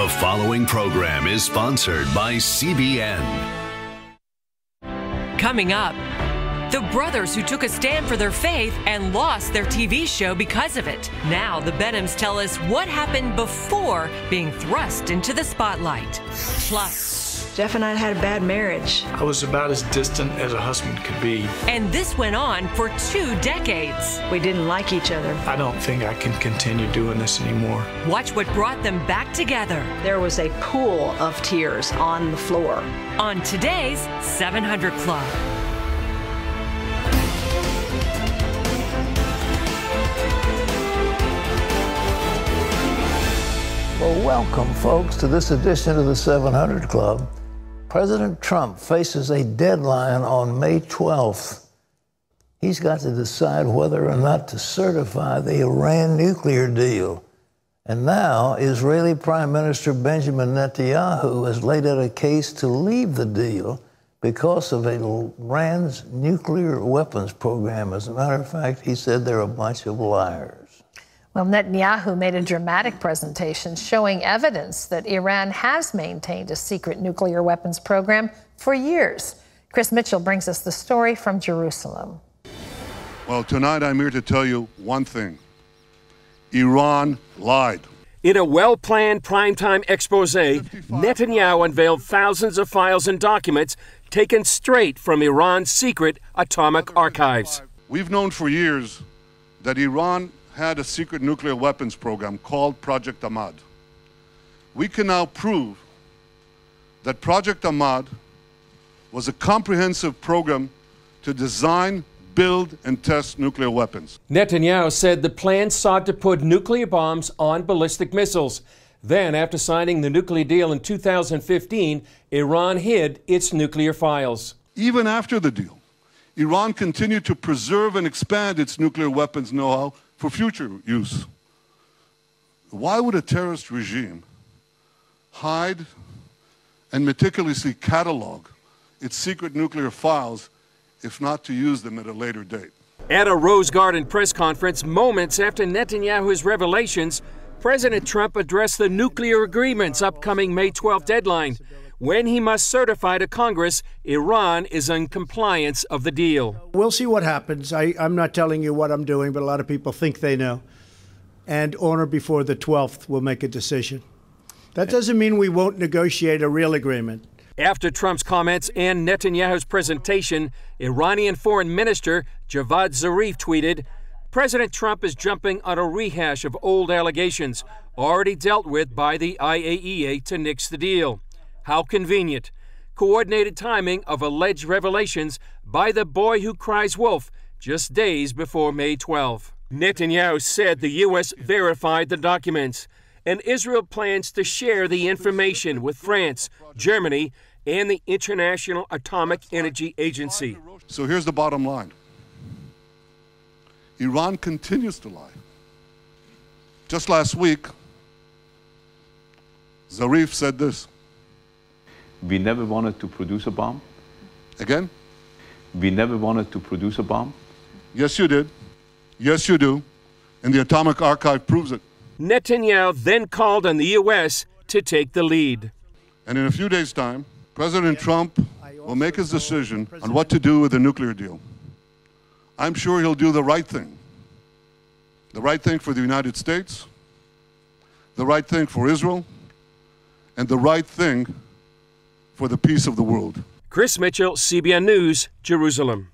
The following program is sponsored by CBN. Coming up, the brothers who took a stand for their faith and lost their TV show because of it. Now the Benhams tell us what happened before being thrust into the spotlight. Plus, Jeff and I had a bad marriage. I was about as distant as a husband could be. And this went on for 2 decades. We didn't like each other. I don't think I can continue doing this anymore. Watch what brought them back together. There was a pool of tears on the floor. On today's 700 Club. Well, welcome, folks, to this edition of the 700 Club. President Trump faces a deadline on May 12th. He's got to decide whether or not to certify the Iran nuclear deal. And now, Israeli Prime Minister Benjamin Netanyahu has laid out a case to leave the deal because of Iran's nuclear weapons program. As a matter of fact, he said they're a bunch of liars. Well, Netanyahu made a dramatic presentation showing evidence that Iran has maintained a secret nuclear weapons program for years. Chris Mitchell brings us the story from Jerusalem. Well, tonight I'm here to tell you one thing. Iran lied. In a well-planned primetime expose, Netanyahu unveiled thousands of files and documents taken straight from Iran's secret atomic archives. We've known for years that Iran had a secret nuclear weapons program called Project Ahmad. We can now prove that Project Ahmad was a comprehensive program to design, build, and test nuclear weapons. Netanyahu said the plan sought to put nuclear bombs on ballistic missiles. Then, after signing the nuclear deal in 2015, Iran hid its nuclear files. Even after the deal, Iran continued to preserve and expand its nuclear weapons know-how for future use. Why would a terrorist regime hide and meticulously catalog its secret nuclear files if not to use them at a later date? At a Rose Garden press conference moments after Netanyahu's revelations, President Trump addressed the nuclear agreement's upcoming May 12th deadline, when he must certify to Congress Iran is in compliance of the deal. We'll see what happens. I'm not telling you what I'm doing, but a lot of people think they know. And on or before the 12th, we'll make a decision. That doesn't mean we won't negotiate a real agreement. After Trump's comments and Netanyahu's presentation, Iranian Foreign Minister Javad Zarif tweeted, "President Trump is jumping on a rehash of old allegations already dealt with by the IAEA to nix the deal. How convenient. Coordinated timing of alleged revelations by the boy who cries wolf just days before May 12. Netanyahu said the U.S. verified the documents, and Israel plans to share the information with France, Germany, and the International Atomic Energy Agency. So here's the bottom line. Iran continues to lie. Just last week, Zarif said this. We never wanted to produce a bomb. Again? We never wanted to produce a bomb. Yes, you did. Yes, you do. And the Atomic Archive proves it. Netanyahu then called on the U.S. to take the lead. And in a few days' time, President Trump will make his decision on what to do with the nuclear deal. I'm sure he'll do the right thing. The right thing for the United States, the right thing for Israel, and the right thing for the peace of the world. Chris Mitchell, CBN News, Jerusalem.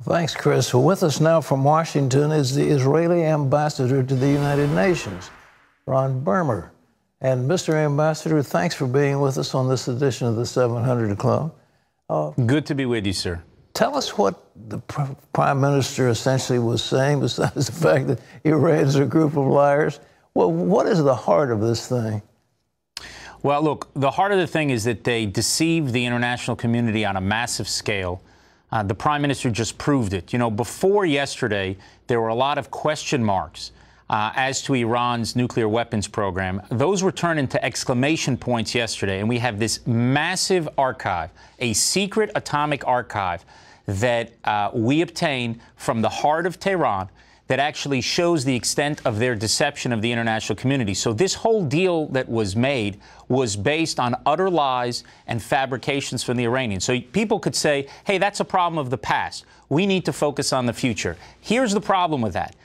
Thanks, Chris. Well, with us now from Washington is the Israeli ambassador to the United Nations, Ron Dermer. And Mr. Ambassador, thanks for being with us on this edition of the 700 Club. Good to be with you, sir. Tell us what the Prime Minister essentially was saying, besides the fact that Iran's a group of liars. Well, what is the heart of this thing? Well, look, the heart of the thing is that they deceived the international community on a massive scale. The Prime Minister just proved it. You know, before yesterday, there were a lot of question marks as to Iran's nuclear weapons program. Those were turned into exclamation points yesterday, and we have this massive archive, a secret atomic archive that we obtained from the heart of Tehran that actually shows the extent of their deception of the international community. So this whole deal that was made was based on utter lies and fabrications from the Iranians. So people could say, hey, that's a problem of the past. We need to focus on the future. Here's the problem with that.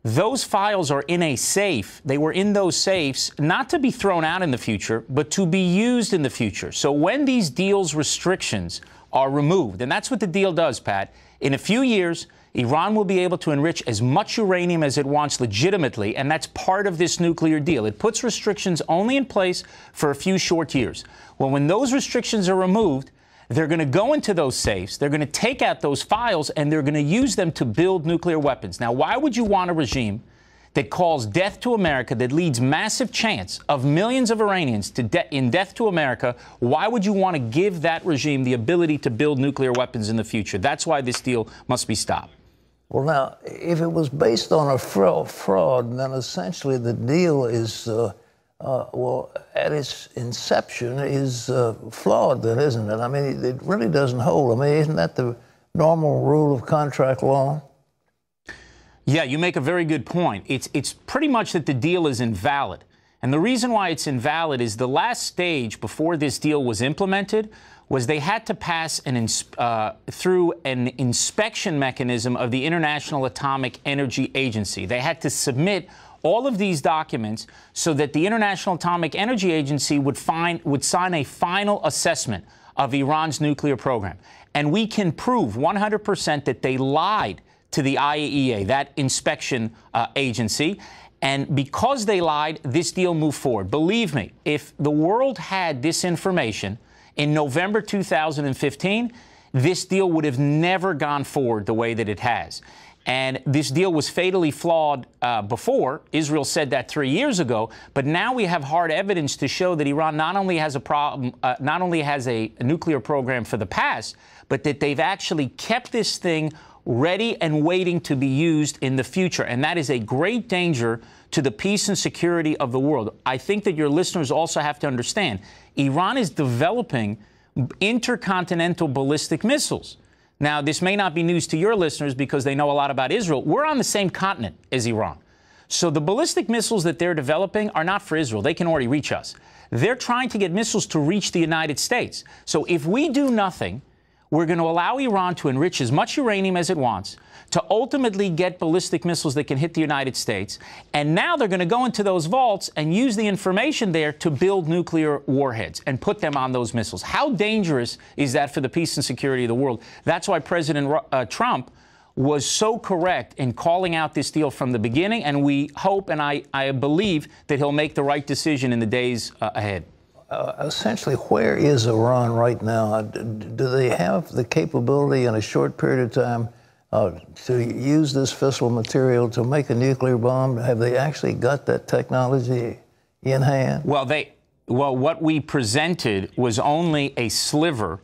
Those files are in a safe. They were in those safes not to be thrown out in the future, but to be used in the future. So when these deals restrictions are removed, and that's what the deal does, Pat, in a few years, Iran will be able to enrich as much uranium as it wants legitimately, and that's part of this nuclear deal. It puts restrictions only in place for a few short years. Well, when those restrictions are removed, they're going to go into those safes, they're going to take out those files, and they're going to use them to build nuclear weapons. Now, why would you want a regime that calls death to America, that leads massive chance of millions of Iranians to in death to America? Why would you want to give that regime the ability to build nuclear weapons in the future? That's why this deal must be stopped. Well, now, if it was based on a fraud, then essentially the deal is, well, at its inception is flawed, then, isn't it? I mean, it really doesn't hold. I mean, isn't that the normal rule of contract law? Yeah, you make a very good point. It's pretty much that the deal is invalid. And the reason why it's invalid is the last stage before this deal was implemented was they had to pass through an inspection mechanism of the International Atomic Energy Agency. They had to submit all of these documents so that the International Atomic Energy Agency would sign a final assessment of Iran's nuclear program. And we can prove 100% that they lied to the IAEA, that inspection agency. And because they lied, this deal moved forward. Believe me, if the world had this information in November 2015, this deal would have never gone forward the way that it has. And this deal was fatally flawed before. Israel said that 3 years ago. But now we have hard evidence to show that Iran not only has a problem, not only has a nuclear program for the past, but that they've actually kept this thing ready and waiting to be used in the future. And that is a great danger to the peace and security of the world. I think that your listeners also have to understand, Iran is developing intercontinental ballistic missiles. Now, this may not be news to your listeners because they know a lot about Israel. We're on the same continent as Iran. So the ballistic missiles that they're developing are not for Israel. They can already reach us. They're trying to get missiles to reach the United States. So if we do nothing, we're going to allow Iran to enrich as much uranium as it wants, to ultimately get ballistic missiles that can hit the United States. And now they're going to go into those vaults and use the information there to build nuclear warheads and put them on those missiles. How dangerous is that for the peace and security of the world? That's why President Trump was so correct in calling out this deal from the beginning. And we hope and I believe that he'll make the right decision in the days ahead. Essentially, where is Iran right now? Do they have the capability in a short period of time to use this fissile material to make a nuclear bomb? Have they actually got that technology in hand? Well, what we presented was only a sliver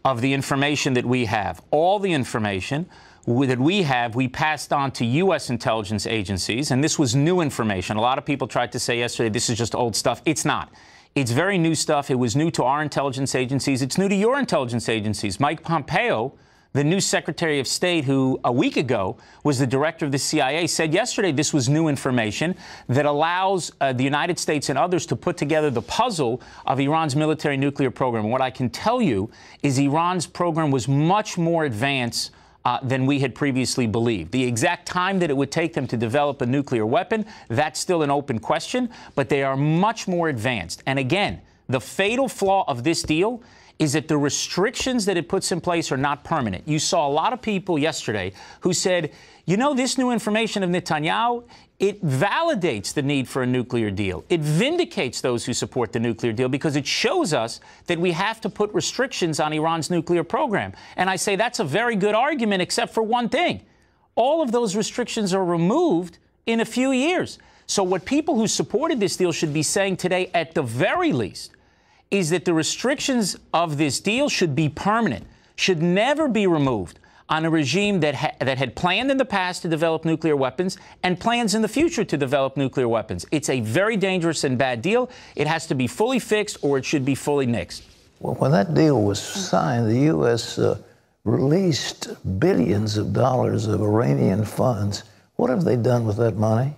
of the information that we have. All the information that we have, we passed on to U.S. intelligence agencies, and this was new information. A lot of people tried to say yesterday, this is just old stuff. It's not. It's very new stuff. It was new to our intelligence agencies. It's new to your intelligence agencies. Mike Pompeo, the new Secretary of State, who a week ago was the director of the CIA, said yesterday this was new information that allows the United States and others to put together the puzzle of Iran's military nuclear program. What I can tell you is Iran's program was much more advanced than we had previously believed. The exact time that it would take them to develop a nuclear weapon, that's still an open question, but they are much more advanced. And again, the fatal flaw of this deal is that the restrictions that it puts in place are not permanent. You saw a lot of people yesterday who said, you know, this new information of Netanyahu, it validates the need for a nuclear deal. It vindicates those who support the nuclear deal because it shows us that we have to put restrictions on Iran's nuclear program. And I say that's a very good argument, except for one thing. All of those restrictions are removed in a few years. So what people who supported this deal should be saying today, at the very least, is that the restrictions of this deal should be permanent, should never be removed on a regime that had planned in the past to develop nuclear weapons and plans in the future to develop nuclear weapons. It's a very dangerous and bad deal. It has to be fully fixed or it should be fully nixed. Well, when that deal was signed, the U.S. Released billions of dollars of Iranian funds What have they done with that money?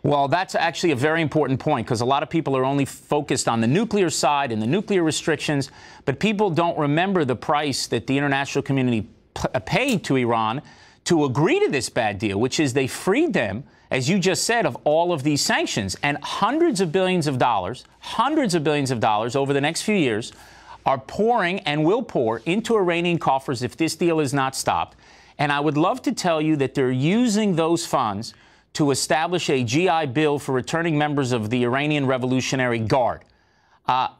Well, that's actually a very important point, because a lot of people are only focused on the nuclear side and the nuclear restrictions, but people don't remember the price that the international community paid to Iran to agree to this bad deal, which is they freed them, as you just said, of all of these sanctions. And hundreds of billions of dollars over the next few years are pouring and will pour into Iranian coffers if this deal is not stopped. And I would love to tell you that they're using those funds to establish a GI Bill for returning members of the Iranian Revolutionary Guard.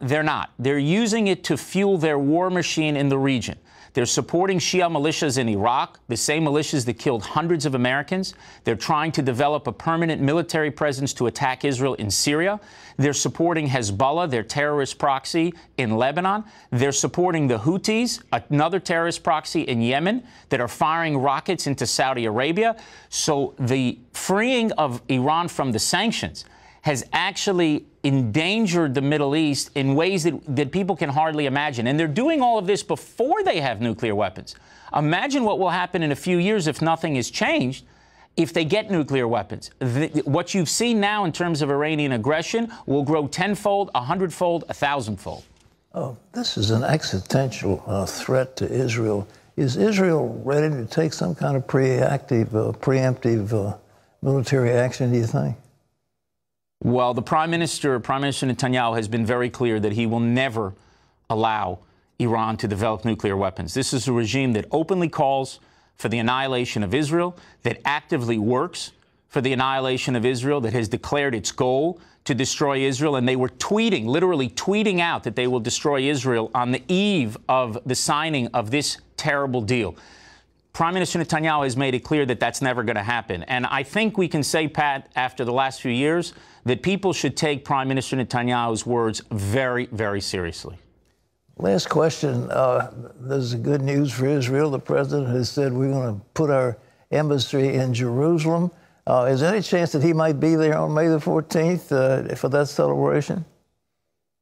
They're not. They're using it to fuel their war machine in the region. They're supporting Shia militias in Iraq, the same militias that killed hundreds of Americans. They're trying to develop a permanent military presence to attack Israel in Syria. They're supporting Hezbollah, their terrorist proxy in Lebanon. They're supporting the Houthis, another terrorist proxy in Yemen, that are firing rockets into Saudi Arabia. So the freeing of Iran from the sanctions has actually endangered the Middle East in ways that people can hardly imagine. And they're doing all of this before they have nuclear weapons. Imagine what will happen in a few years if nothing is changed, if they get nuclear weapons. What you've seen now in terms of Iranian aggression will grow tenfold, 100-fold, 1,000-fold. Oh, this is an existential threat to Israel. Is Israel ready to take some kind of preemptive military action, do you think? Well, the Prime Minister Netanyahu, has been very clear that he will never allow Iran to develop nuclear weapons. This is a regime that openly calls for the annihilation of Israel, that actively works for the annihilation of Israel, that has declared its goal to destroy Israel. And they were tweeting, literally tweeting out, that they will destroy Israel on the eve of the signing of this terrible deal. Prime Minister Netanyahu has made it clear that that's never going to happen. And I think we can say, Pat, after the last few years, that people should take Prime Minister Netanyahu's words very, very seriously. Last question. There's good news for Israel. The president has said we're going to put our embassy in Jerusalem. Is there any chance that he might be there on May the 14th for that celebration?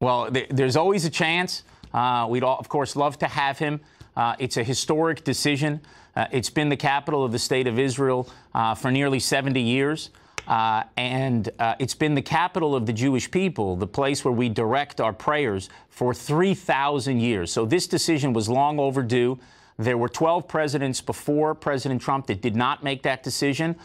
Well, there's always a chance. We'd, of course, love to have him. It's a historic decision. It's been the capital of the state of Israel for nearly 70 years. And it's been the capital of the Jewish people, the place where we direct our prayers, for 3,000 years. So this decision was long overdue. There were 12 presidents before President Trump that did not make that decision.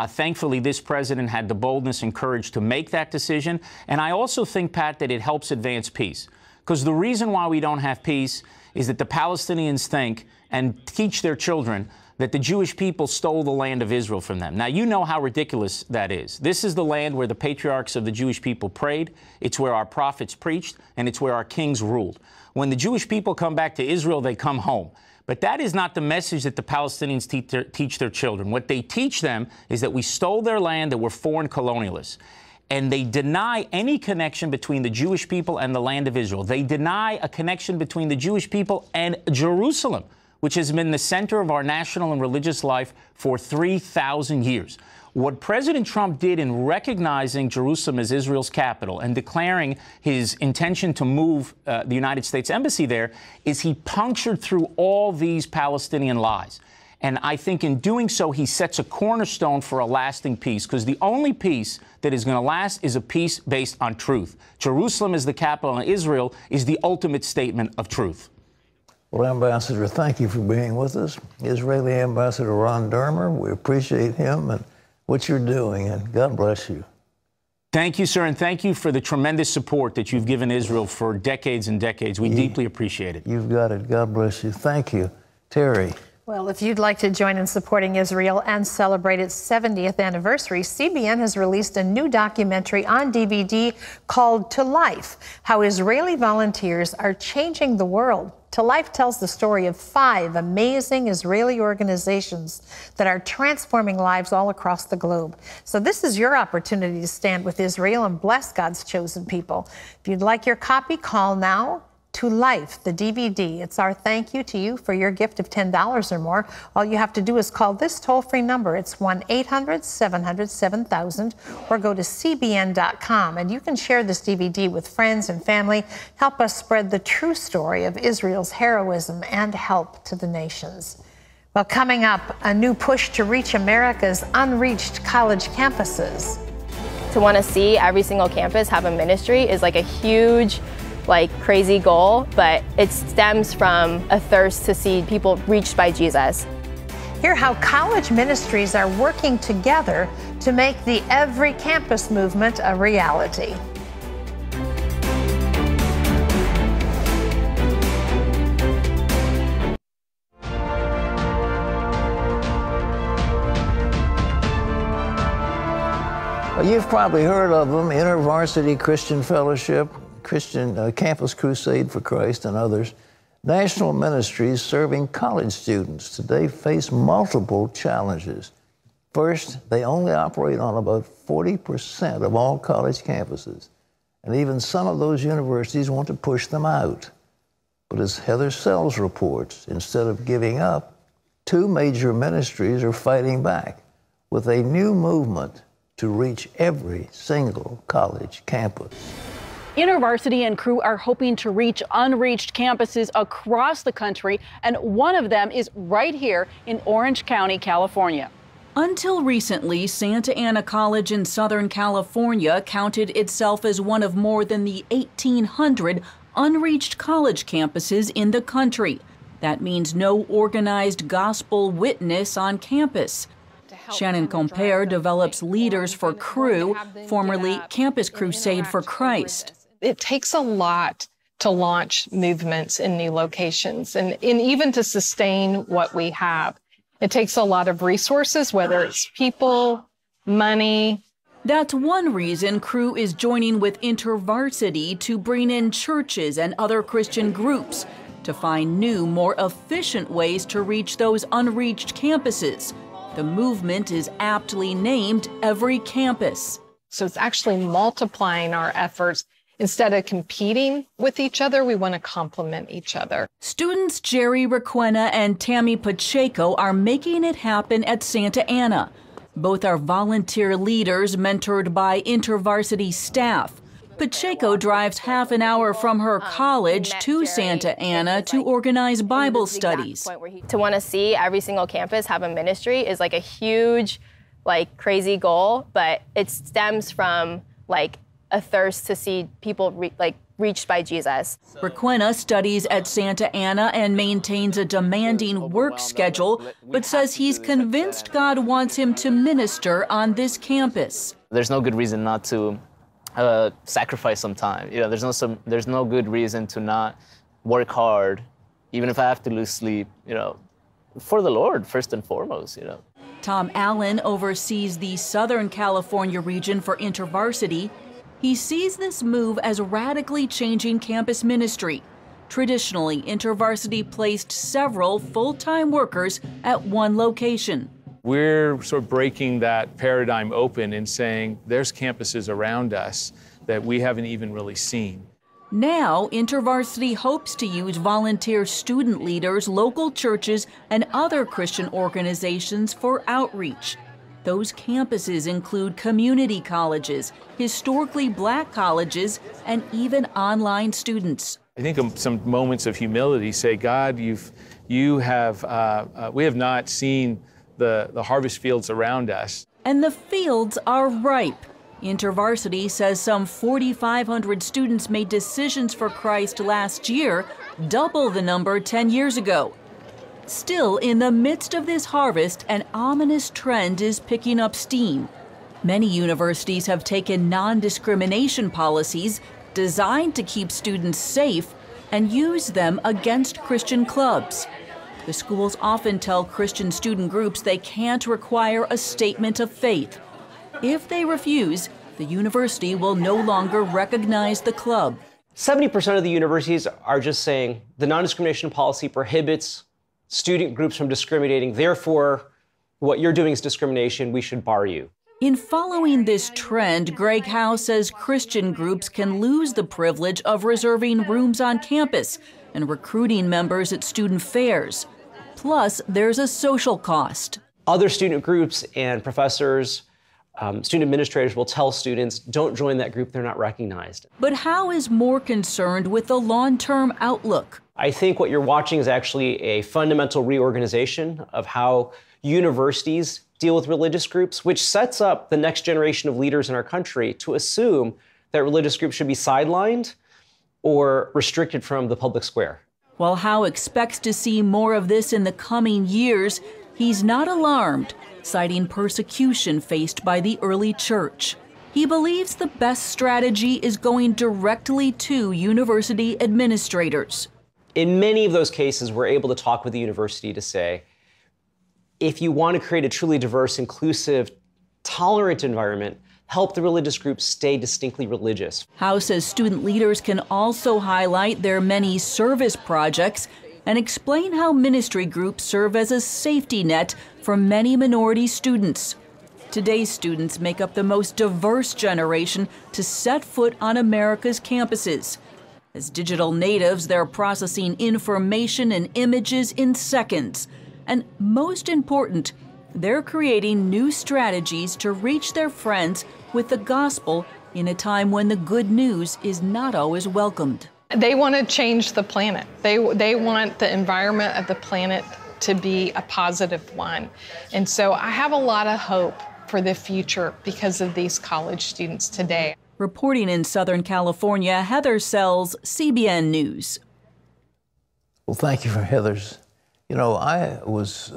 Thankfully, this president had the boldness and courage to make that decision. And I also think, Pat, that it helps advance peace. Because the reason why we don't have peace is that the Palestinians think and teach their children that the Jewish people stole the land of Israel from them. Now, you know how ridiculous that is. This is the land where the patriarchs of the Jewish people prayed. It's where our prophets preached, and it's where our kings ruled. When the Jewish people come back to Israel, they come home. But that is not the message that the Palestinians teach their children. What they teach them is that we stole their land, that we're foreign colonialists. And they deny any connection between the Jewish people and the land of Israel. They deny a connection between the Jewish people and Jerusalem, which has been the center of our national and religious life for 3,000 years. What President Trump did in recognizing Jerusalem as Israel's capital and declaring his intention to move the United States Embassy there is he punctured through all these Palestinian lies. And I think in doing so, he sets a cornerstone for a lasting peace, because the only peace that is going to last is a peace based on truth. Jerusalem is the capital, and Israel is the ultimate statement of truth. Well, Ambassador, thank you for being with us. Israeli Ambassador Ron Dermer, we appreciate him and what you're doing, and God bless you. Thank you, sir, and thank you for the tremendous support that you've given Israel for decades and decades. We deeply appreciate it. You've got it. God bless you. Thank you. Terry. Well, if you'd like to join in supporting Israel and celebrate its 70th anniversary, CBN has released a new documentary on DVD called To Life, How Israeli Volunteers Are Changing the World. To Life tells the story of 5 amazing Israeli organizations that are transforming lives all across the globe. So this is your opportunity to stand with Israel and bless God's chosen people. If you'd like your copy, call now. To Life, the DVD. It's our thank you to you for your gift of $10 or more. All you have to do is call this toll-free number. It's 1-800-700-7000, or go to cbn.com, and you can share this DVD with friends and family. Help us spread the true story of Israel's heroism and help to the nations. Well, coming up, a new push to reach America's unreached college campuses. To want to see every single campus have a ministry is like a huge, crazy goal, but it stems from a thirst to see people reached by Jesus. Hear how college ministries are working together to make the Every Campus movement a reality. Well, you've probably heard of them: InterVarsity Christian Fellowship, Christian Campus Crusade for Christ, and others. National ministries serving college students today face multiple challenges. First, they only operate on about 40% of all college campuses, and even some of those universities want to push them out. But as Heather Sells reports, instead of giving up, two major ministries are fighting back with a new movement to reach every single college campus. InterVarsity and Crew are hoping to reach unreached campuses across the country, and one of them is right here in Orange County, California. Until recently, Santa Ana College in Southern California counted itself as one of more than the 1,800 unreached college campuses in the country. That means no organized gospel witness on campus. Shannon Compere develops leaders for Crew, formerly Campus Crusade for Christ. It takes a lot to launch movements in new locations and even to sustain what we have. It takes a lot of resources, whether it's people, money. That's one reason Crew is joining with InterVarsity to bring in churches and other Christian groups to find new, more efficient ways to reach those unreached campuses. The movement is aptly named Every Campus. So it's actually multiplying our efforts. Instead of competing with each other, we want to complement each other. Students Jerry Requena and Tammy Pacheco are making it happen at Santa Ana. Both are volunteer leaders mentored by InterVarsity staff. Pacheco drives half an hour from her college to Santa Ana to organize Bible studies. To want to see every single campus have a ministry is like a huge, crazy goal, but it stems from a thirst to see people reached by Jesus. Requena studies at Santa Ana and maintains a demanding work schedule, but says he's convinced God wants him to minister on this campus. There's no good reason not to sacrifice some time. There's no good reason to not work hard, even if I have to lose sleep, for the Lord first and foremost, Tom Allen oversees the Southern California region for InterVarsity. He sees this move as radically changing campus ministry. Traditionally, InterVarsity placed several full-time workers at one location. We're sort of breaking that paradigm open and saying there's campuses around us that we haven't even really seen. Now, InterVarsity hopes to use volunteer student leaders, local churches, and other Christian organizations for outreach. Those campuses include community colleges, historically black colleges, and even online students. I think some moments of humility say, God, we have not seen the harvest fields around us. And the fields are ripe. InterVarsity says some 4,500 students made decisions for Christ last year, double the number 10 years ago. Still, in the midst of this harvest, an ominous trend is picking up steam. Many universities have taken non-discrimination policies designed to keep students safe and use them against Christian clubs. The schools often tell Christian student groups they can't require a statement of faith. If they refuse, the university will no longer recognize the club. 70% of the universities are just saying the non-discrimination policy prohibits student groups from discriminating. Therefore, what you're doing is discrimination. We should bar you. In following this trend, Greg Howe says Christian groups can lose the privilege of reserving rooms on campus and recruiting members at student fairs. Plus, there's a social cost. Other student groups and professors Student administrators will tell students, don't join that group, they're not recognized. But Howe is more concerned with the long-term outlook. I think what you're watching is actually a fundamental reorganization of how universities deal with religious groups, which sets up the next generation of leaders in our country to assume that religious groups should be sidelined or restricted from the public square. While Howe expects to see more of this in the coming years, he's not alarmed, citing persecution faced by the early church. He believes the best strategy is going directly to university administrators. In many of those cases, we're able to talk with the university to say, if you want to create a truly diverse, inclusive, tolerant environment, help the religious groups stay distinctly religious. Howe says student leaders can also highlight their many service projects and explain how ministry groups serve as a safety net for many minority students. Today's students make up the most diverse generation to set foot on America's campuses. As digital natives, they're processing information and images in seconds. And most important, they're creating new strategies to reach their friends with the gospel in a time when the good news is not always welcomed. They want to change the planet. They want the environment of the planet to be a positive one. And so I have a lot of hope for the future because of these college students today. Reporting in Southern California, Heather Sells, CBN News. Well, thank you for Heather's. You know, I was,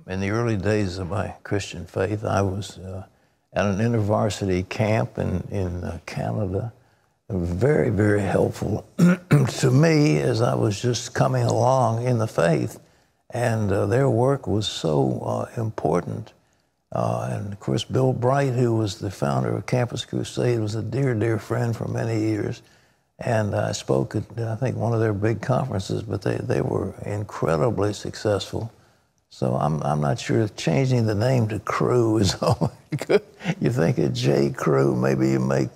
in the early days of my Christian faith, I was at an InterVarsity camp in Canada. It was very, very helpful to me as I was just coming along in the faith. And their work was so important. And of course, Bill Bright, who was the founder of Campus Crusade, was a dear, dear friend for many years. And I spoke at, I think, one of their big conferences, but they were incredibly successful. So I'm not sure changing the name to Crew is all good. You think of J. Crew, maybe you make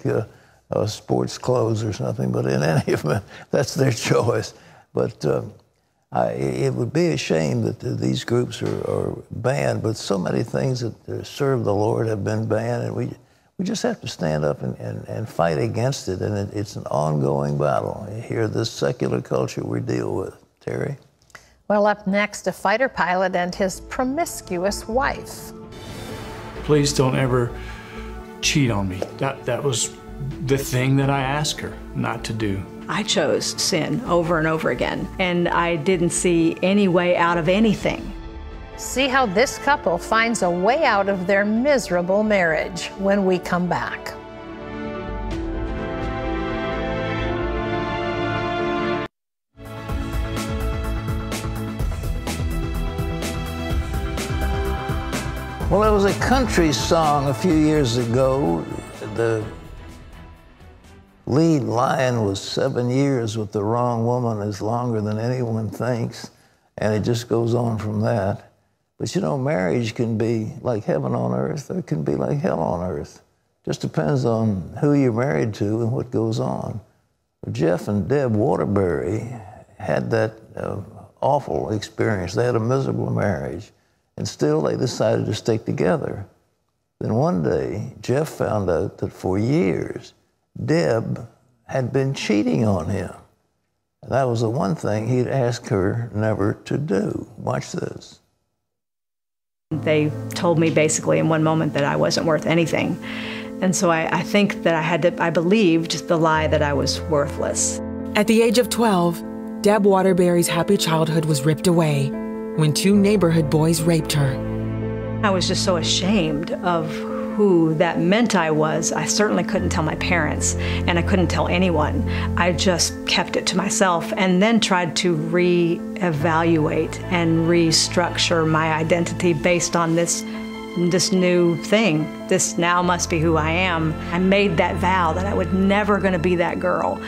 sports clothes or something, but in any event, that's their choice. But it would be a shame that these groups are banned, but so many things that serve the Lord have been banned, and we just have to stand up and fight against it, and it's an ongoing battle. Here, this secular culture we deal with. Terry? Well, up next, a fighter pilot and his promiscuous wife. Please don't ever cheat on me. That was the thing that I asked her not to do. I chose sin over and over again, and I didn't see any way out of anything. See how this couple finds a way out of their miserable marriage when we come back. Well, there was a country song a few years ago. The lead line was 7 years with the wrong woman is longer than anyone thinks, and it just goes on from that. But you know, marriage can be like heaven on earth, or it can be like hell on earth. Just depends on who you're married to and what goes on. Jeff and Deb Waterbury had that awful experience. They had a miserable marriage, and still they decided to stick together. Then one day, Jeff found out that for years, Deb had been cheating on him. That was the one thing he'd asked her never to do. Watch this. They told me basically in one moment that I wasn't worth anything. And so I think that I believed the lie that I was worthless. At the age of 12, Deb Waterbury's happy childhood was ripped away when 2 neighborhood boys raped her. I was just so ashamed of who that meant I was. I certainly couldn't tell my parents, and I couldn't tell anyone. I just kept it to myself and then tried to reevaluate and restructure my identity based on this new thing. This now must be who I am. I made that vow that I would never going to be that girl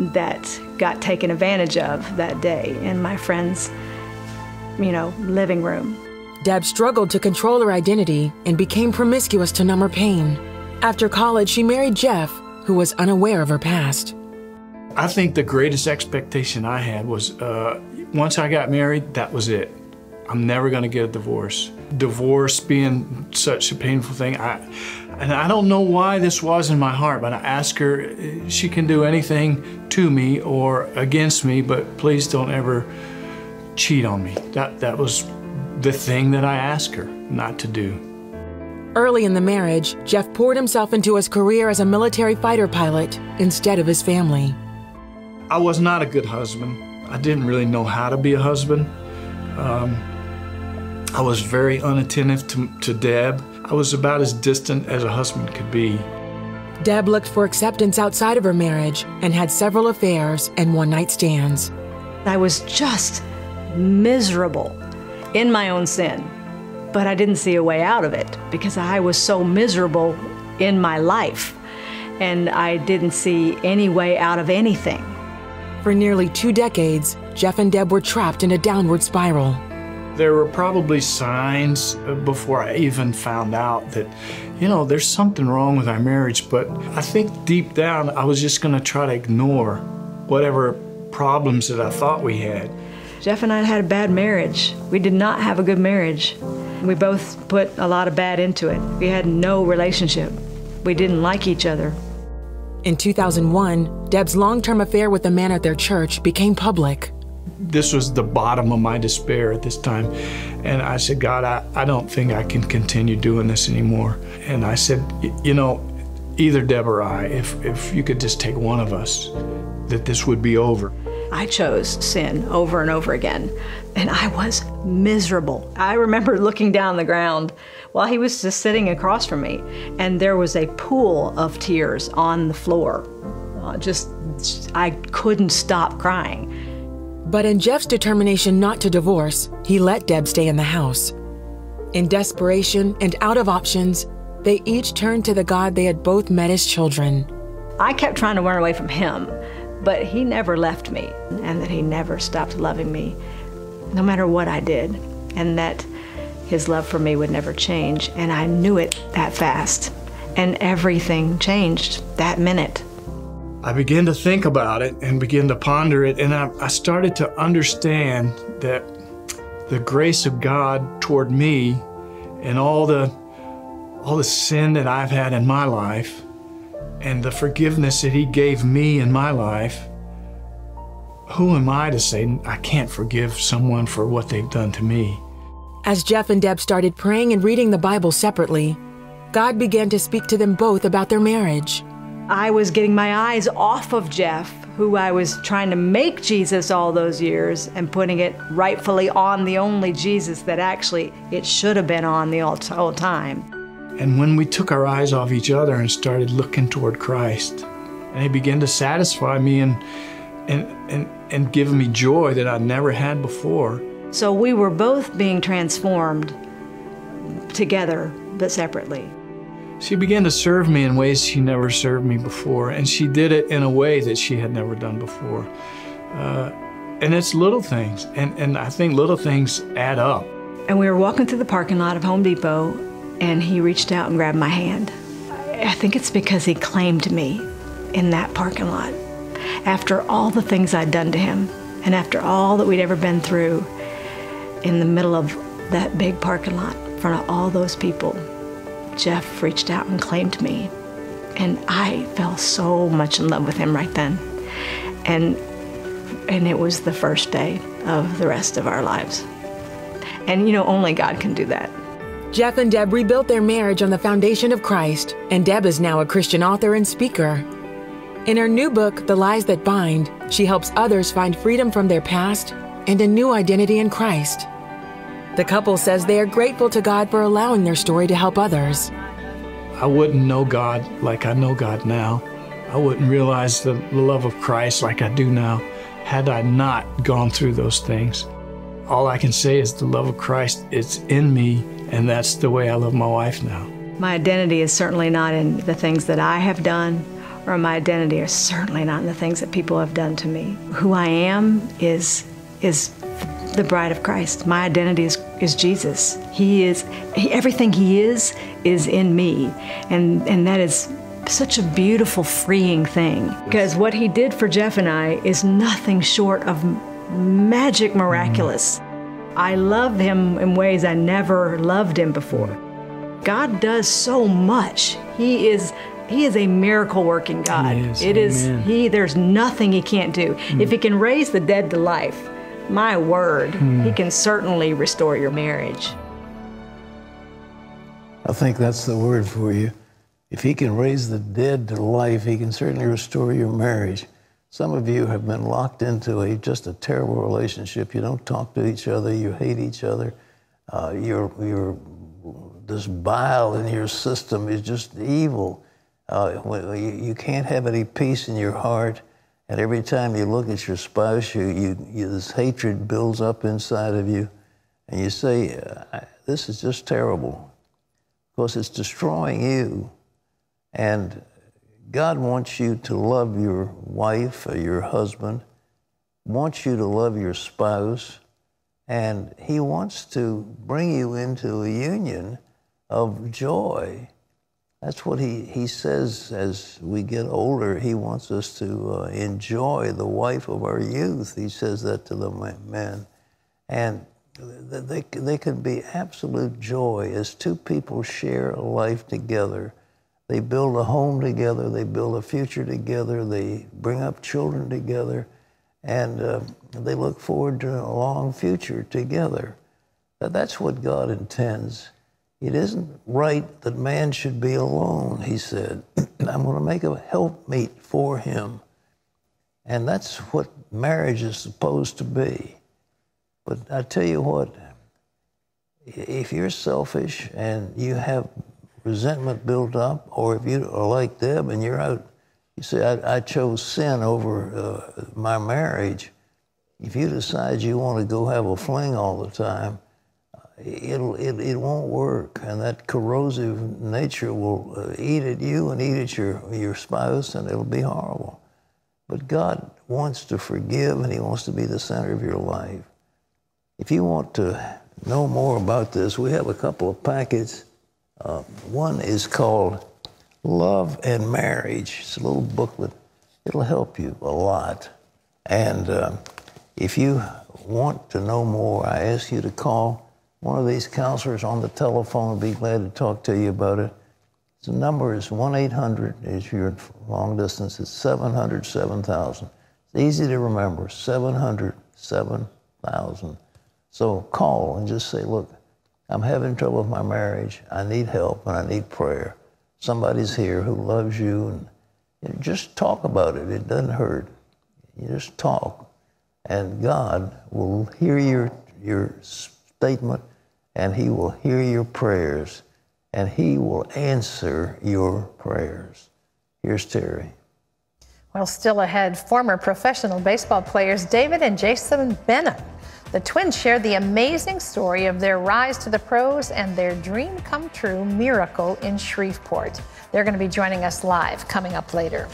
that got taken advantage of that day in my friend's, living room. Deb struggled to control her identity and became promiscuous to numb her pain. After college, she married Jeff, who was unaware of her past. I think the greatest expectation I had was once I got married, that was it. I'm never going to get a divorce. Divorce being such a painful thing, and I don't know why this was in my heart, but I asked her, she can do anything to me or against me, but please don't ever cheat on me. That was the thing that I asked her not to do. Early in the marriage, Jeff poured himself into his career as a military fighter pilot instead of his family. I was not a good husband. I didn't really know how to be a husband. I was very unattentive to Deb. I was about as distant as a husband could be. Deb looked for acceptance outside of her marriage and had several affairs and one-night stands. I was just miserable in my own sin, but I didn't see a way out of it because I was so miserable in my life, and I didn't see any way out of anything. For nearly 2 decades, Jeff and Deb were trapped in a downward spiral. There were probably signs before I even found out that, there's something wrong with our marriage, but I think deep down I was just gonna try to ignore whatever problems that I thought we had. Jeff and I had a bad marriage. We did not have a good marriage. We both put a lot of bad into it. We had no relationship. We didn't like each other. In 2001, Deb's long-term affair with a man at their church became public. This was the bottom of my despair at this time. And I said, God, I don't think I can continue doing this anymore. And I said, either Deb or I, if you could just take one of us, that this would be over. I chose sin over and over again, and I was miserable. I remember looking down the ground while he was just sitting across from me, and there was a pool of tears on the floor. I couldn't stop crying. But in Jeff's determination not to divorce, he let Deb stay in the house. In desperation and out of options, they each turned to the God they had both met as children. I kept trying to run away from him, but he never left me, and that he never stopped loving me, no matter what I did, and that his love for me would never change. And I knew it that fast, and everything changed that minute. I began to think about it and began to ponder it, and I started to understand that the grace of God toward me and all the sin that I've had in my life and the forgiveness that he gave me in my life, who am I to say I can't forgive someone for what they've done to me? As Jeff and Deb started praying and reading the Bible separately, God began to speak to them both about their marriage. I was getting my eyes off of Jeff, who I was trying to make Jesus all those years, and putting it rightfully on the only Jesus that actually it should have been on the whole time. And when we took our eyes off each other and started looking toward Christ, and he began to satisfy me and give me joy that I'd never had before. So we were both being transformed together, but separately. She began to serve me in ways she never served me before, and she did it in a way that she had never done before. And it's little things, and I think little things add up. And we were walking through the parking lot of Home Depot, and he reached out and grabbed my hand. I think it's because he claimed me in that parking lot. After all the things I'd done to him, and after all that we'd ever been through, in the middle of that big parking lot, in front of all those people, Jeff reached out and claimed me. And I fell so much in love with him right then. And it was the first day of the rest of our lives. And only God can do that. Jeff and Deb rebuilt their marriage on the foundation of Christ, and Deb is now a Christian author and speaker. In her new book, The Lies That Bind, she helps others find freedom from their past and a new identity in Christ. The couple says they are grateful to God for allowing their story to help others. I wouldn't know God like I know God now. I wouldn't realize the love of Christ like I do now had I not gone through those things. All I can say is the love of Christ, it's in me, and that's the way I love my wife now. My identity is certainly not in the things that I have done, or my identity is certainly not in the things that people have done to me. Who I am is the bride of Christ. My identity is Jesus. Everything he is in me. And that is such a beautiful, freeing thing. Because what he did for Jeff and I is nothing short of magic miraculous. I love him in ways I never loved him before. God does so much. He is a miracle working God. There's nothing he can't do. If he can raise the dead to life, my word, he can certainly restore your marriage. I think that's the word for you. If he can raise the dead to life, he can certainly restore your marriage. Some of you have been locked into just a terrible relationship. You don't talk to each other. You hate each other. This bile in your system is just evil. You can't have any peace in your heart. And every time you look at your spouse, this hatred builds up inside of you. And you say, this is just terrible. Because it's destroying you. And God wants you to love your wife or your husband, wants you to love your spouse, and he wants to bring you into a union of joy. That's what he says as we get older. He wants us to enjoy the wife of our youth. He says that to the men. And they can be absolute joy as two people share a life together. They build a home together. They build a future together. They bring up children together. And they look forward to a long future together. That's what God intends. It isn't right that man should be alone, he said. I'm going to make a helpmeet for him. And that's what marriage is supposed to be. But I tell you what, if you're selfish and you have resentment built up, or if you are like Deb and you're out, you say, I chose sin over my marriage. If you decide you want to go have a fling all the time, it won't work, and that corrosive nature will eat at you and eat at your spouse, and it'll be horrible. But God wants to forgive, and he wants to be the center of your life. If you want to know more about this, we have a couple of packets. One is called Love and Marriage. It's a little booklet. It'll help you a lot. And if you want to know more, I ask you to call one of these counselors on the telephone. I'll be glad to talk to you about it. The number is 1-800, if you're long distance, it's 700-7000. It's easy to remember, 700-7000. So call and just say, look, I'm having trouble with my marriage. I need help and I need prayer. Somebody's here who loves you, and just talk about it. It doesn't hurt. You just talk, and God will hear your statement, and he will hear your prayers, and he will answer your prayers. Here's Terry. Well, still ahead, former professional baseball players David and Jason Benham. The twins shared the amazing story of their rise to the pros and their dream come true miracle in Shreveport. They're going to be joining us live coming up later.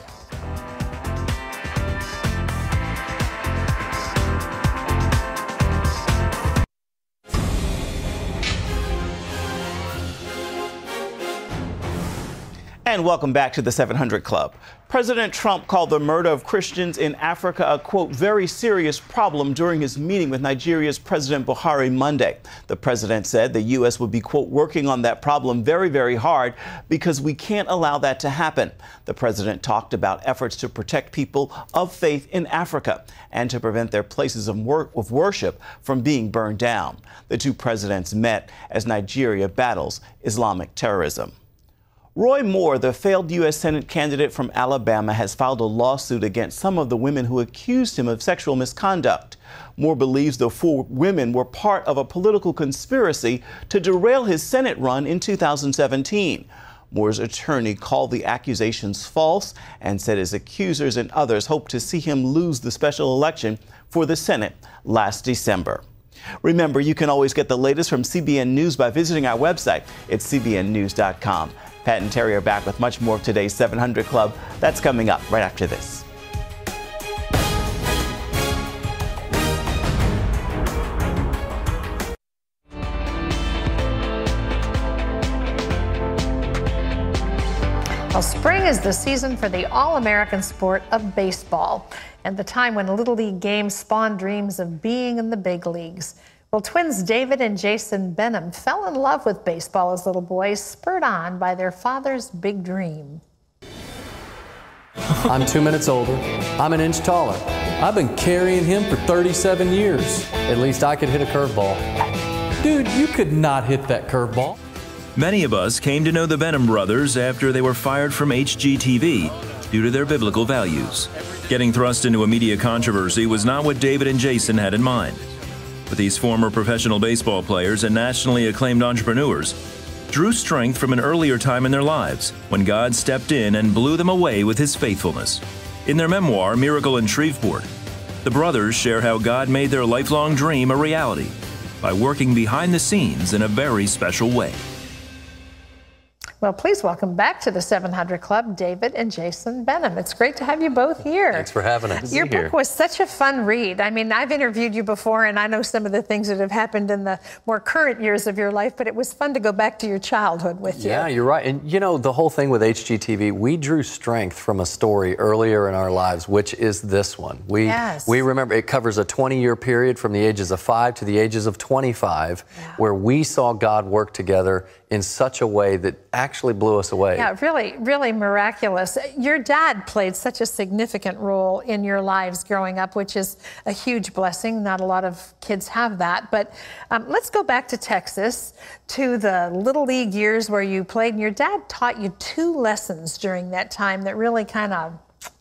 And welcome back to the 700 Club. President Trump called the murder of Christians in Africa a, quote, very serious problem during his meeting with Nigeria's President Buhari Monday. The president said the U.S. would be, quote, working on that problem very, very hard because we can't allow that to happen. The president talked about efforts to protect people of faith in Africa and to prevent their places of worship from being burned down. The two presidents met as Nigeria battles Islamic terrorism. Roy Moore, the failed U.S. Senate candidate from Alabama, has filed a lawsuit against some of the women who accused him of sexual misconduct. Moore believes the four women were part of a political conspiracy to derail his Senate run in 2017. Moore's attorney called the accusations false and said his accusers and others hope to see him lose the special election for the Senate last December. Remember, you can always get the latest from CBN News by visiting our website at cbnnews.com. Pat and Terry are back with much more of today's 700 Club. That's coming up right after this. Well, spring is the season for the all-American sport of baseball and the time when Little League games spawn dreams of being in the big leagues. Well, twins David and Jason Benham fell in love with baseball as little boys, spurred on by their father's big dream. I'm 2 minutes older. I'm an inch taller. I've been carrying him for 37 years. At least I could hit a curveball. Dude, you could not hit that curveball. Many of us came to know the Benham brothers after they were fired from HGTV due to their biblical values. Getting thrust into a media controversy was not what David and Jason had in mind. But these former professional baseball players and nationally acclaimed entrepreneurs drew strength from an earlier time in their lives when God stepped in and blew them away with his faithfulness. In their memoir, Miracle in Shreveport, the brothers share how God made their lifelong dream a reality by working behind the scenes in a very special way. Well, please welcome back to the 700 Club, David and Jason Benham. It's great to have you both here. Thanks for having us. Your book was such a fun read. I mean, I've interviewed you before, and I know some of the things that have happened in the more current years of your life, but it was fun to go back to your childhood with you. Yeah, you're right. And you know, the whole thing with HGTV, we drew strength from a story earlier in our lives, which is this one. We remember it covers a 20-year period from the ages of 5 to the ages of 25, where we saw God work together in such a way that actually blew us away. Yeah, really, really miraculous. Your dad played such a significant role in your lives growing up, which is a huge blessing. Not a lot of kids have that. But let's go back to Texas, to the Little League years where you played, and your dad taught you 2 lessons during that time that really kind of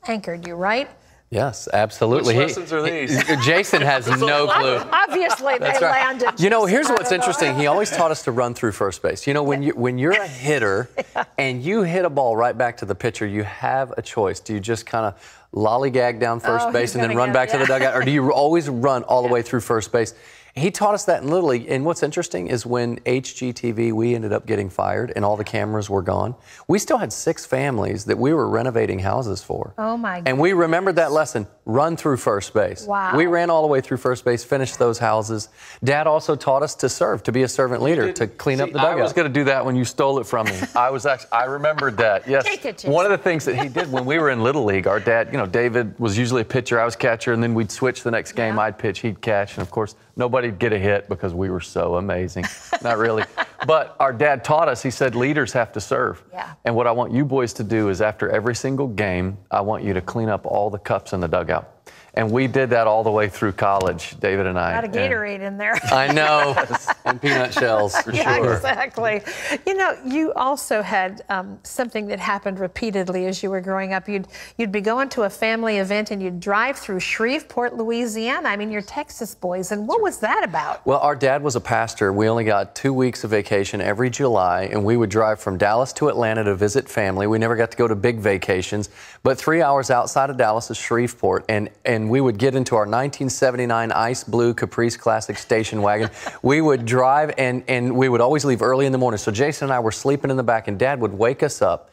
anchored you, right? Yes, absolutely. Which lessons are these? Jason has no clue. Obviously, they landed. You know, here's what's interesting. He always taught us to run through first base. You know, when you're a hitter and you hit a ball right back to the pitcher, you have a choice. Do you just kind of lollygag down first base and then run back to the dugout, or do you always run all the way through first base? He taught us that in Little League, and what's interesting is when HGTV, we ended up getting fired and all the cameras were gone, we still had 6 families that we were renovating houses for. Oh my God. And we remembered that lesson, run through first base. Wow. We ran all the way through first base, finished those houses. Dad also taught us to serve, to be a servant leader, to clean up the dugout. I was going to do that when you stole it from me. I remembered that, yes. Take it, Jason. One of the things that he did when we were in Little League, our dad, you know, David was usually a pitcher, I was catcher, and then we'd switch the next game, I'd pitch, he'd catch, and of course, nobody'd get a hit because we were so amazing. Not really. But our dad taught us, he said, leaders have to serve. Yeah. And what I want you boys to do is after every single game, I want you to clean up all the cups in the dugout. And we did that all the way through college, David and I. Got a Gatorade in there. I know. And peanut shells, for sure. Exactly. You know, you also had something that happened repeatedly as you were growing up. You'd be going to a family event and you'd drive through Shreveport, Louisiana. I mean, you're Texas boys. And what was that about? Well, our dad was a pastor. We only got 2 weeks of vacation every July, and we would drive from Dallas to Atlanta to visit family. We never got to go to big vacations, but 3 hours outside of Dallas is Shreveport, and we would get into our 1979 ice blue Caprice Classic station wagon. We would drive, and we would always leave early in the morning. So Jason and I were sleeping in the back, and Dad would wake us up,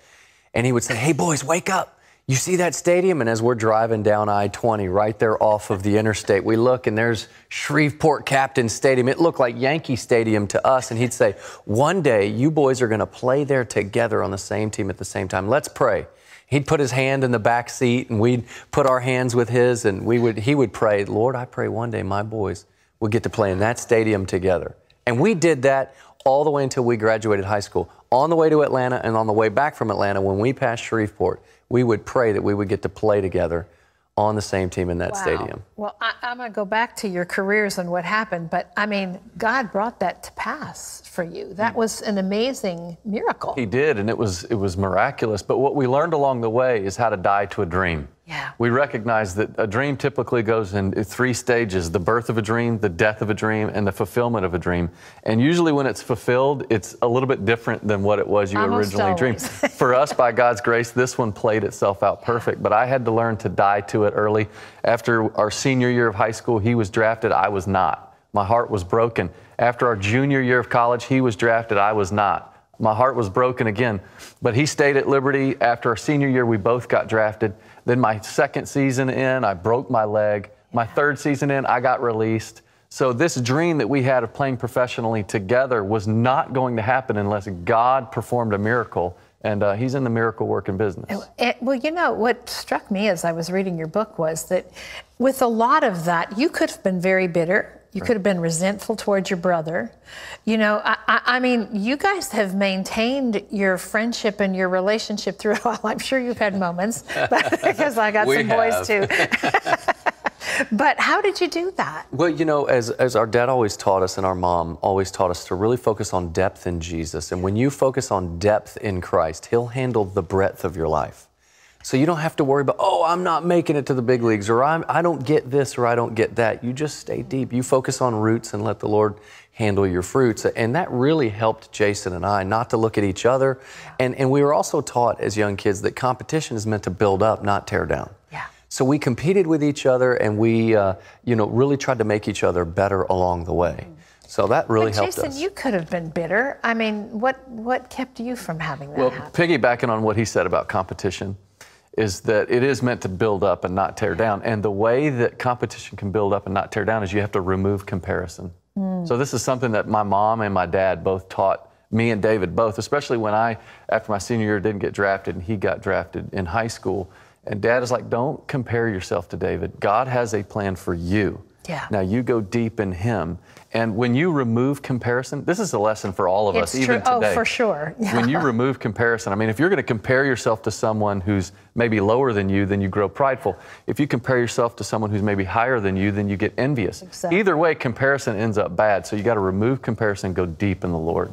and he would say, "Hey, boys, wake up. You see that stadium?" And as we're driving down I-20 right there off of the interstate, we look, and there's Shreveport Captain Stadium. It looked like Yankee Stadium to us. And he'd say, "One day, you boys are going to play there together on the same team at the same time. Let's pray." He'd put his hand in the back seat, and we'd put our hands with his, and he would pray, "Lord, I pray one day my boys will get to play in that stadium together." And we did that all the way until we graduated high school. On the way to Atlanta and on the way back from Atlanta, when we passed Shreveport, we would pray that we would get to play together on the same team in that stadium. Well, I'm going to go back to your careers and what happened, but I mean, God brought that to pass for you. That was an amazing miracle. He did, and it was miraculous. But what we learned along the way is how to die to a dream. Yeah. We recognize that a dream typically goes in 3 stages: the birth of a dream, the death of a dream, and the fulfillment of a dream. And usually when it's fulfilled, it's a little bit different than what it was you originally dreamed. For us, by God's grace, this one played itself out perfect. But I had to learn to die to it early. After our senior year of high school, he was drafted. I was not. My heart was broken. After our junior year of college, he was drafted. I was not. My heart was broken again. But he stayed at Liberty. After our senior year, we both got drafted. Then my second season in, I broke my leg. My third season in, I got released. So this dream that we had of playing professionally together was not going to happen unless God performed a miracle. And he's in the miracle working business. Well, you know, what struck me as I was reading your book was that with a lot of that, you could have been very bitter. You could have been resentful towards your brother. You know, I mean, you guys have maintained your friendship and your relationship through it all. I'm sure you've had moments, because I got some boys too. But how did you do that? Well, you know, as our dad always taught us and our mom always taught us to really focus on depth in Jesus. And when you focus on depth in Christ, He'll handle the breadth of your life. So you don't have to worry about, oh, I'm not making it to the big leagues, or I don't get this, or I don't get that. You just stay deep. You focus on roots and let the Lord handle your fruits. And that really helped Jason and I not to look at each other. And we were also taught as young kids that competition is meant to build up, not tear down. Yeah. So we competed with each other, and we, you know, really tried to make each other better along the way. So that really helped us. Jason, you could have been bitter. I mean, what kept you from having that happen? Well, piggybacking on what he said about competition, is that it is meant to build up and not tear down. And the way that competition can build up and not tear down is you have to remove comparison. So this is something that my mom and my dad both taught me and David both, especially when after my senior year, didn't get drafted and he got drafted in high school. And Dad is like, don't compare yourself to David. God has a plan for you. Yeah. Now you go deep in Him. And when you remove comparison, this is a lesson for all of us, even today. Oh, for sure. Yeah. When you remove comparison, I mean, if you're going to compare yourself to someone who's maybe lower than you, then you grow prideful. If you compare yourself to someone who's maybe higher than you, then you get envious. Exactly. Either way, comparison ends up bad. So you got to remove comparison, go deep in the Lord.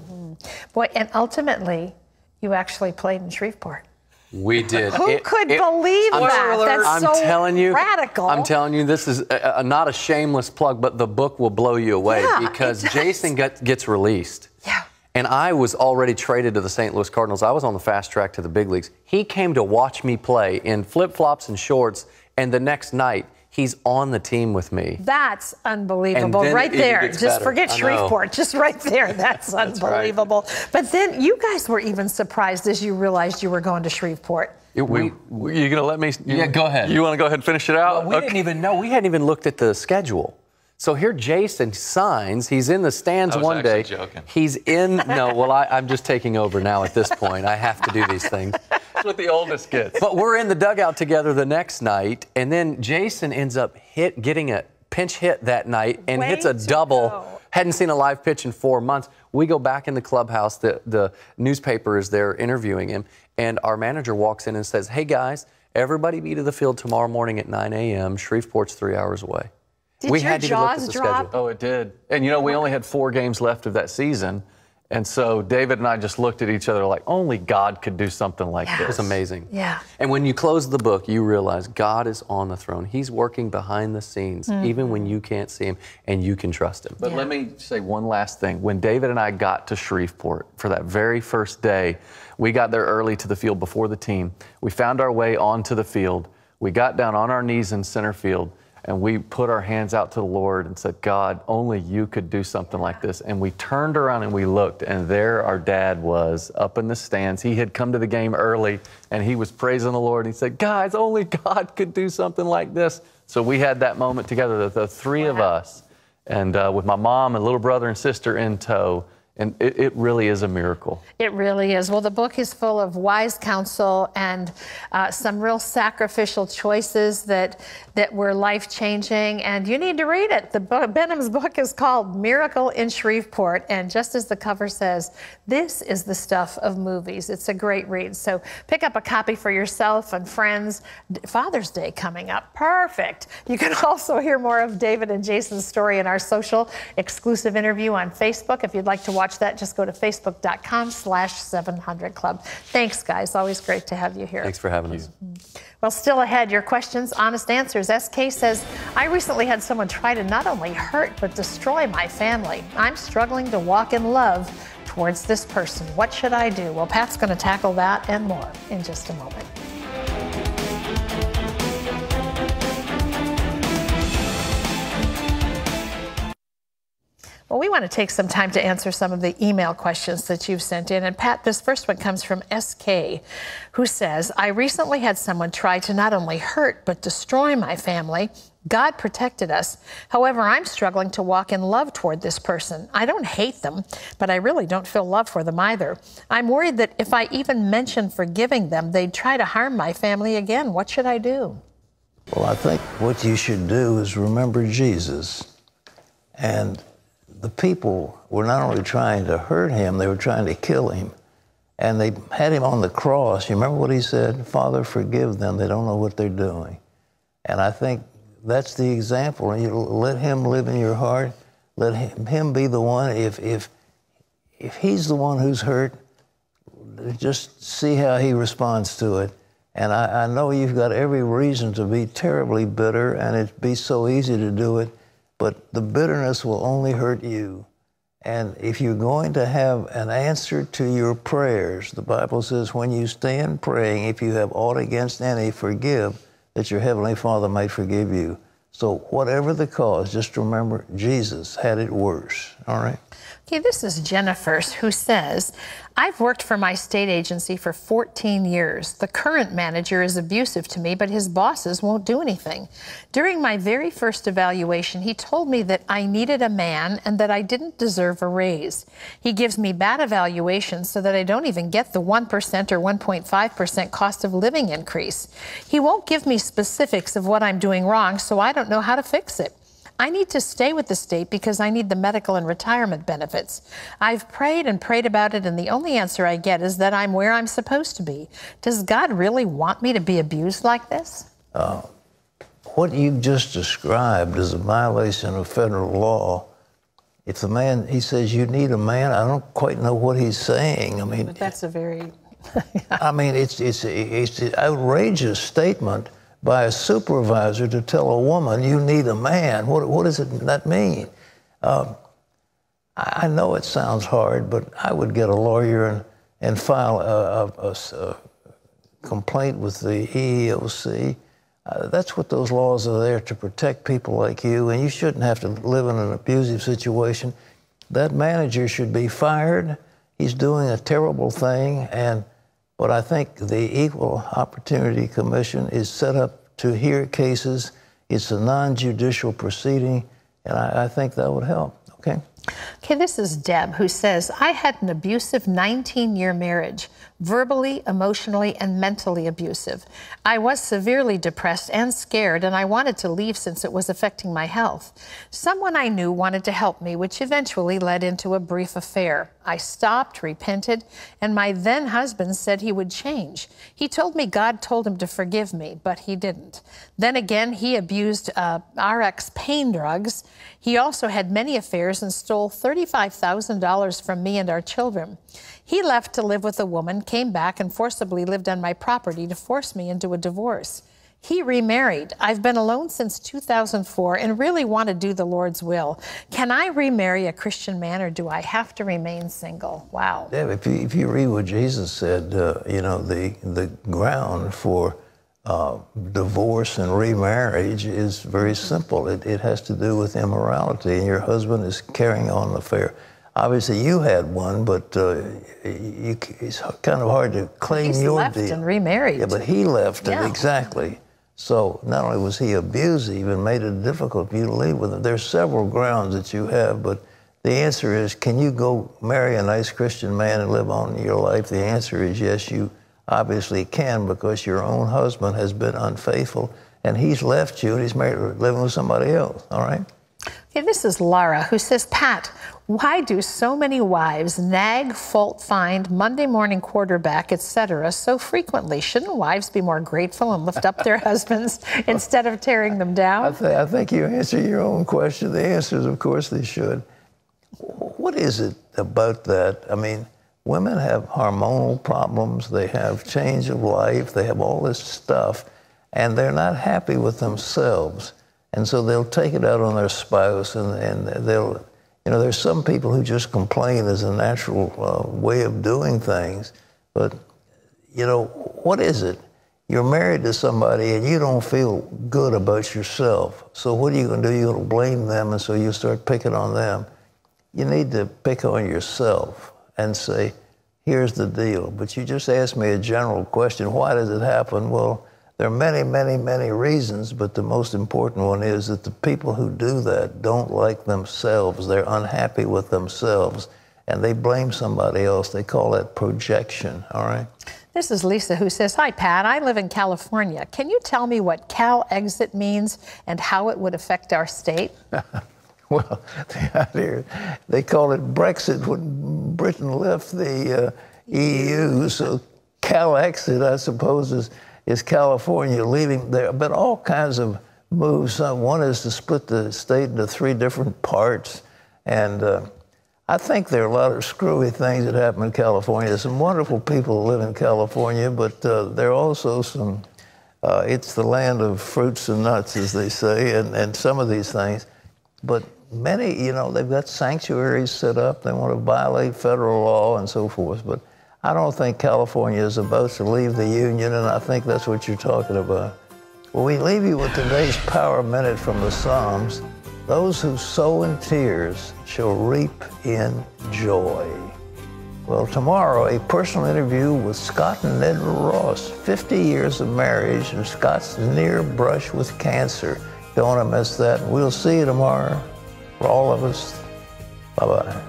Boy, and ultimately, you actually played in Shreveport. We did. Who could believe that? That's so radical. I'm telling you, this is not a shameless plug, but the book will blow you away, because Jason gets released. Yeah. And I was already traded to the St. Louis Cardinals. I was on the fast track to the big leagues. He came to watch me play in flip-flops and shorts, and the next night, he's on the team with me. That's unbelievable. Right there. Just forget Shreveport. Just right there. That's unbelievable. Right. But then you guys were even surprised as you realized you were going to Shreveport. You going to let me? Yeah, go ahead. You want to go ahead and finish it out? Well, we didn't even know. We hadn't even looked at the schedule. So here Jason signs. He's in the stands one day. Joking. He's in. No, well, I'm just taking over now at this point. I have to do these things. That's what the oldest gets. But we're in the dugout together the next night, and then Jason ends up getting a pinch hit that night and hits a double. Hadn't seen a live pitch in 4 months. We go back in the clubhouse. The newspaper is there interviewing him, and our manager walks in and says, "Hey guys, everybody be to the field tomorrow morning at 9 a.m. Shreveport's 3 hours away." Did we your had to look at jaws the drop? schedule. Oh, it did. And you know, we only had 4 games left of that season. And so David and I just looked at each other like, only God could do something like this. It was amazing. Yeah. And when you close the book, you realize God is on the throne. He's working behind the scenes, even when you can't see Him, and you can trust Him. But let me say one last thing. When David and I got to Shreveport for that very first day, we got there early to the field before the team. We found our way onto the field. We got down on our knees in center field, and we put our hands out to the Lord and said, God, only you could do something like this. And we turned around and we looked, and there our dad was up in the stands. He had come to the game early, and he was praising the Lord. He said, guys, only God could do something like this. So we had that moment together, the 3 of us, and with my mom and little brother and sister in tow. And it really is a miracle. It really is. Well, the book is full of wise counsel and some real sacrificial choices that were life-changing, and you need to read it. Benham's book is called Miracle in Shreveport, and just as the cover says, this is the stuff of movies. It's a great read. So pick up a copy for yourself and friends. Father's Day coming up. Perfect. You can also hear more of David and Jason's story in our social exclusive interview on Facebook. If you'd like to watch that, just go to facebook.com/700club. Thanks, guys. Always great to have you here. Thanks for having us. Well, still ahead, your questions, honest answers. SK says, I recently had someone try to not only hurt, but destroy my family. I'm struggling to walk in love towards this person. What should I do? Well, Pat's going to tackle that and more in just a moment. Well, we want to take some time to answer some of the email questions that you've sent in. And Pat, this first one comes from SK, who says, I recently had someone try to not only hurt, but destroy my family. God protected us. However, I'm struggling to walk in love toward this person. I don't hate them, but I really don't feel love for them either. I'm worried that if I even mention forgiving them, they'd try to harm my family again. What should I do? Well, I think what you should do is remember Jesus And the people were not only trying to hurt him, they were trying to kill him. And they had him on the cross. You remember what he said? Father, forgive them. They don't know what they're doing. And I think that's the example. And you let him live in your heart. Let him be the one. If he's the one who's hurt, just see how he responds to it. And I know you've got every reason to be terribly bitter, and it'd be so easy to do it, but the bitterness will only hurt you. And if you're going to have an answer to your prayers, the Bible says, when you stand praying, if you have aught against any, forgive, that your Heavenly Father may forgive you. So whatever the cause, just remember, Jesus had it worse, all right? Okay, this is Jennifer, who says, I've worked for my state agency for 14 years. The current manager is abusive to me, but his bosses won't do anything. During my very first evaluation, he told me that I needed a man and that I didn't deserve a raise. He gives me bad evaluations so that I don't even get the 1% or 1.5% cost of living increase. He won't give me specifics of what I'm doing wrong, so I don't know how to fix it. I need to stay with the state because I need the medical and retirement benefits. I've prayed and prayed about it, and the only answer I get is that I'm where I'm supposed to be. Does God really want me to be abused like this? What you've just described is a violation of federal law. If the man, he says you need a man, I don't quite know what he's saying. I mean, but that's a very... I mean, it's an outrageous statement by a supervisor to tell a woman, you need a man. What does that mean? I know it sounds hard, but I would get a lawyer and file a complaint with the EEOC. That's what those laws are there, to protect people like you, and you shouldn't have to live in an abusive situation. That manager should be fired. He's doing a terrible thing, but I think the Equal Opportunity Commission is set up to hear cases. It's a non-judicial proceeding, and I think that would help, okay? Okay, this is Deb, who says, I had an abusive 19-year marriage, verbally, emotionally, and mentally abusive. I was severely depressed and scared, and I wanted to leave since it was affecting my health. Someone I knew wanted to help me, which eventually led into a brief affair. I stopped, repented, and my then husband said he would change. He told me God told him to forgive me, but he didn't. Then again, he abused RX pain drugs. He also had many affairs and stole $35,000 from me and our children. He left to live with a woman, came back, and forcibly lived on my property to force me into a divorce. He remarried. I've been alone since 2004 and really want to do the Lord's will. Can I remarry a Christian man, or do I have to remain single? Wow. Deb, if you read what Jesus said, you know, the ground for divorce and remarriage is very simple. It has to do with immorality, and your husband is carrying on an affair. Obviously, you had one, but it's kind of hard to claim your deal. He's left and remarried. Yeah, but he left, yeah. Exactly. So not only was he abusive and made it difficult for you to leave with him, there's several grounds that you have, but the answer is, can you go marry a nice Christian man and live on your life? The answer is yes, you obviously can, because your own husband has been unfaithful, and he's left you, and he's married, living with somebody else, all right? Okay, this is Laura, who says, Pat, why do so many wives nag, fault find, Monday morning quarterback, etc. so frequently? Shouldn't wives be more grateful and lift up their husbands instead of tearing them down? I think you answer your own question. The answer is, of course, they should. What is it about that? I mean, women have hormonal problems. They have change of life. They have all this stuff, and they're not happy with themselves. And so they'll take it out on their spouse, and they'll, you know, there's some people who just complain as a natural way of doing things. But, you know, what is it? You're married to somebody and you don't feel good about yourself. So what are you going to do? You're going to blame them, and so you start picking on them. You need to pick on yourself and say, here's the deal. But you just asked me a general question, why does it happen? Well, there are many, many, many reasons, but the most important one is that the people who do that don't like themselves. They're unhappy with themselves, and they blame somebody else. They call that projection, all right? This is Lisa, who says, hi, Pat. I live in California. Can you tell me what Cal exit means and how it would affect our state? Well, the idea, they call it Brexit when Britain left the EU. So Cal-exit, I suppose, is California leaving. There have been all kinds of moves. One is to split the state into 3 different parts. And I think there are a lot of screwy things that happen in California. There's some wonderful people who live in California, but there are also some, it's the land of fruits and nuts, as they say, and some of these things. But many, you know, they've got sanctuaries set up. They want to violate federal law and so forth. But I don't think California is about to leave the Union, and I think that's what you're talking about. Well, we leave you with today's Power Minute from the Psalms. Those who sow in tears shall reap in joy. Well, tomorrow, a personal interview with Scott and Ned Ross, 50 years of marriage and Scott's near brush with cancer. Don't want to miss that. We'll see you tomorrow. For all of us, bye-bye.